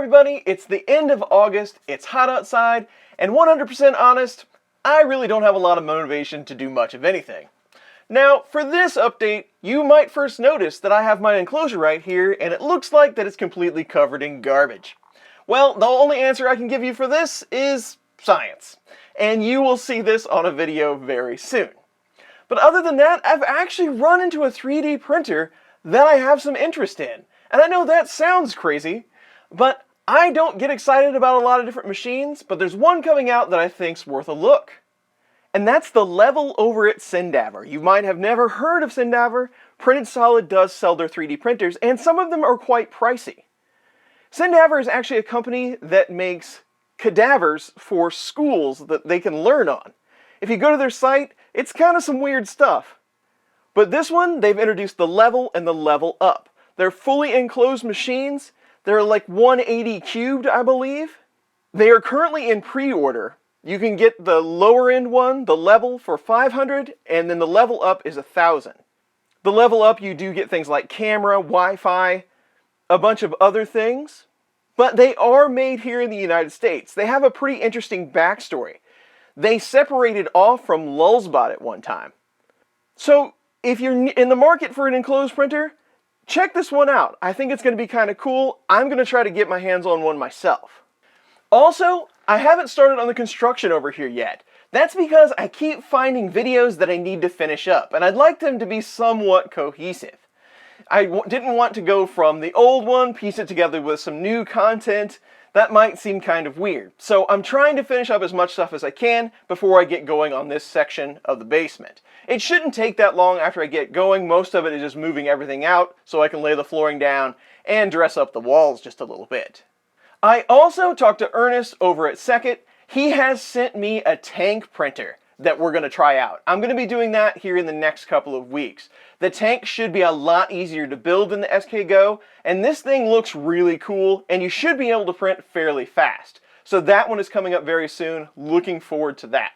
everybody, it's the end of August, it's hot outside, and 100% honest, I really don't have a lot of motivation to do much of anything. Now, for this update, you might first notice that I have my enclosure right here, and it looks like that it's completely covered in garbage. Well, the only answer I can give you for this is science, and you will see this on a video very soon. But other than that, I've actually run into a 3D printer that I have some interest in. And I know that sounds crazy, but I don't get excited about a lot of different machines, but there's one coming out that I think's worth a look. And that's the Level over at Sendaver. You might have never heard of Sendaver. Printed Solid does sell their 3D printers, and some of them are quite pricey. Sendaver is actually a company that makes cadavers for schools that they can learn on. If you go to their site, it's kind of some weird stuff. But this one, they've introduced the Level and the Level Up. They're fully enclosed machines. They're like 180 cubed, I believe. They are currently in pre-order. You can get the lower end one, the Level, for $500, and then the Level Up is $1,000. The Level Up, you do get things like camera, Wi-Fi, a bunch of other things, but they are made here in the United States. They have a pretty interesting backstory. They separated off from Lulzbot at one time. So if you're in the market for an enclosed printer, check this one out. I think it's going to be kind of cool. I'm going to try to get my hands on one myself. Also, I haven't started on the construction over here yet. That's because I keep finding videos that I need to finish up, and I'd like them to be somewhat cohesive. I didn't want to go from the old one, piece it together with some new content. That might seem kind of weird. So I'm trying to finish up as much stuff as I can before I get going on this section of the basement. It shouldn't take that long after I get going. Most of it is just moving everything out so I can lay the flooring down and dress up the walls just a little bit. I also talked to Ernest over at Second. He has sent me a tank printer that we're going to try out. I'm going to be doing that here in the next couple of weeks. The tank should be a lot easier to build than the SK-Go, and this thing looks really cool, and you should be able to print fairly fast. So that one is coming up very soon. Looking forward to that.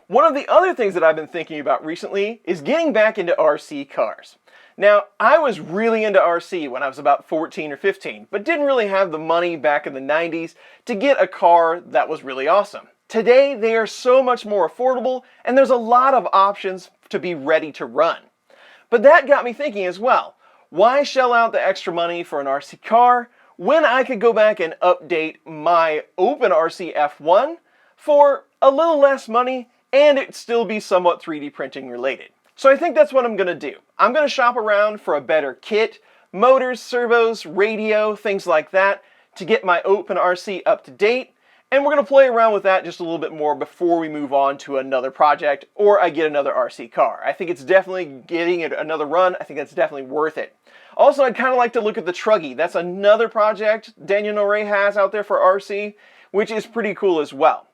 One of the other things that I've been thinking about recently is getting back into RC cars. Now, I was really into RC when I was about 14 or 15, but didn't really have the money back in the 90s to get a car that was really awesome. Today, they are so much more affordable, and there's a lot of options to be ready to run. But that got me thinking as well, why shell out the extra money for an RC car when I could go back and update my OpenRC F1 for a little less money and it still be somewhat 3D printing related? So I think that's what I'm going to do. I'm going to shop around for a better kit, motors, servos, radio, things like that, to get my OpenRC up to date. And we're going to play around with that just a little bit more before we move on to another project or I get another RC car. I think it's definitely getting it another run. I think that's definitely worth it. Also, I'd kind of like to look at the Truggy. That's another project Daniel Noré has out there for RC, which is pretty cool as well.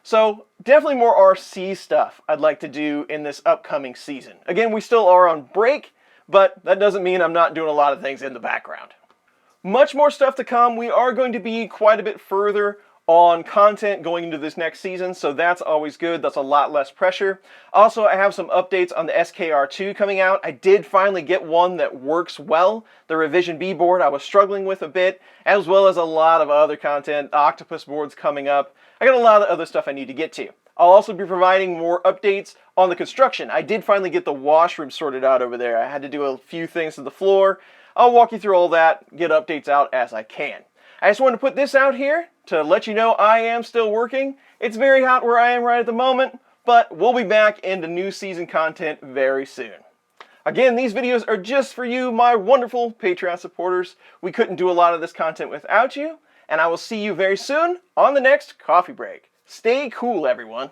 So definitely more RC stuff I'd like to do in this upcoming season. Again, we still are on break, but that doesn't mean I'm not doing a lot of things in the background. Much more stuff to come. We are going to be quite a bit further on content going into this next season, so that's always good. That's a lot less pressure. Also, I have some updates on the SKR2 coming out. I did finally get one that works well. The Revision B board I was struggling with a bit, as well as a lot of other content. Octopus boards coming up. I got a lot of other stuff I need to get to. I'll also be providing more updates on the construction. I did finally get the washroom sorted out over there. I had to do a few things to the floor. I'll walk you through all that, get updates out as I can. I just wanted to put this out here to let you know I am still working. It's very hot where I am right at the moment, but we'll be back into new season content very soon. Again, these videos are just for you, my wonderful Patreon supporters. We couldn't do a lot of this content without you, and I will see you very soon on the next coffee break. Stay cool, everyone.